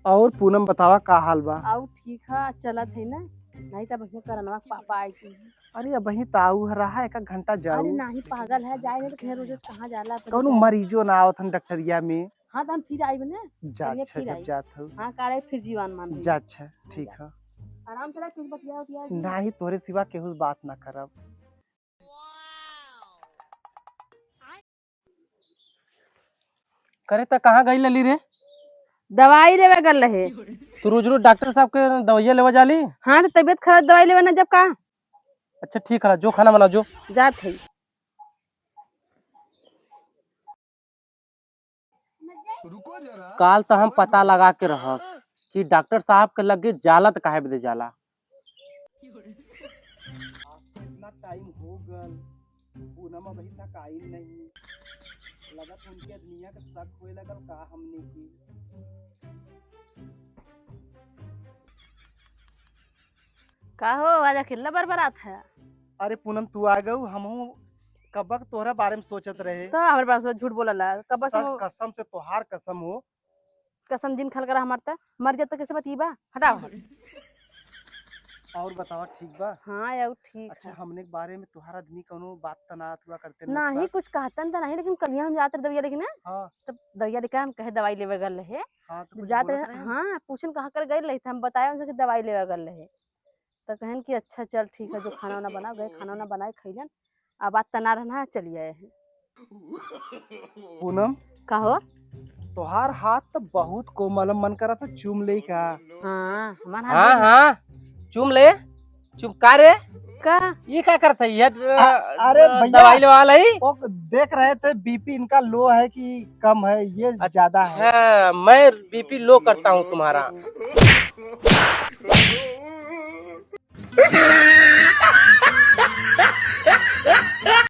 और पूनम बतावा का हाल बा। आउ ठीक है चलत है ना। नहीं तो भैया करनवा पापा आई थी। अरे अब वही ताऊ रहा एक घंटा अरे जाऊ नहीं पागल है जाए नहीं तो फिर रोज कहाँ जाला अपन कौन जाए। मरीजो ना आवत हन डॉक्टरिया में। हाँ तो हम फिर आई बने। जा चलिए अच्छा फिर जब आई। जात हो हाँ काले फिर जीवन मान रही जा है। अच्छा ठीक है। आराम से रह कुछ बतिया उतिया नहीं तोरे सिवा केहू बात ना करब। करे तो कहाँ गई लली रे? दवाई लेवे गल रहे। तू रोज रोज डॉक्टर साहब के दवाइयाँ लेवा जाली? हाँ तो तबीयत खराब दवाई लेवे ना जब का अच्छा ठीक है, जो खाना बना जो। जात है। काल तो हम पता लगा के रह कि डॉक्टर साहब के लगे जाला तो काहे बदे जाला। इतना टाइम हो गल पूनम अभी तक आई नहीं। लगत उनके दुनिया के शक होए लगल का हमने की। का हो आज अकेला बरबरात है। अरे पूनम तू आ गऊ हमहू कबक तोहरा बारे में सोचत रहे। तो हमारे पास झूठ बोला ला कब से सच कसम से तोहार कसम हो। कसम दिन खल कर हमार मर जाता कैसे बतीबा हटाओ। और बतावा ठीक बा। हाँ यार ठीक अच्छा है। हमने के बारे में तुम्हारा आदमी कोनो बात तना हुआ करते नहीं कुछ कहतन तो नहीं लेकिन कल हम जाते दवाइया लेकिन हाँ तब दवाइया लेकर हम कहे दवाई लेवे गल रहे। हाँ तो जब कुछ जाते बोलत रहे। हाँ पूछन कहाँ कर गए रहे थे हम बताया उनसे कि दवाई लेवे गल रहे। तो कहन कि अच्छा चल ठीक है जो खाना वाना बनाओ गए खाना वाना बनाए खैलन। अब बात तना रहना चली आए हैं। पूनम कहो तोहार हाथ तो बहुत कोमल मन करा था चूम ले का। हाँ हमार हाथ हाँ देख- हाँ चुम ले। चुम का रे? का ये क्या करता है? अरे भैया दवाई लेवा लाई? वो देख रहे थे बीपी इनका लो है कि कम है ये ज्यादा है। हाँ मैं बीपी लो करता हूँ तुम्हारा।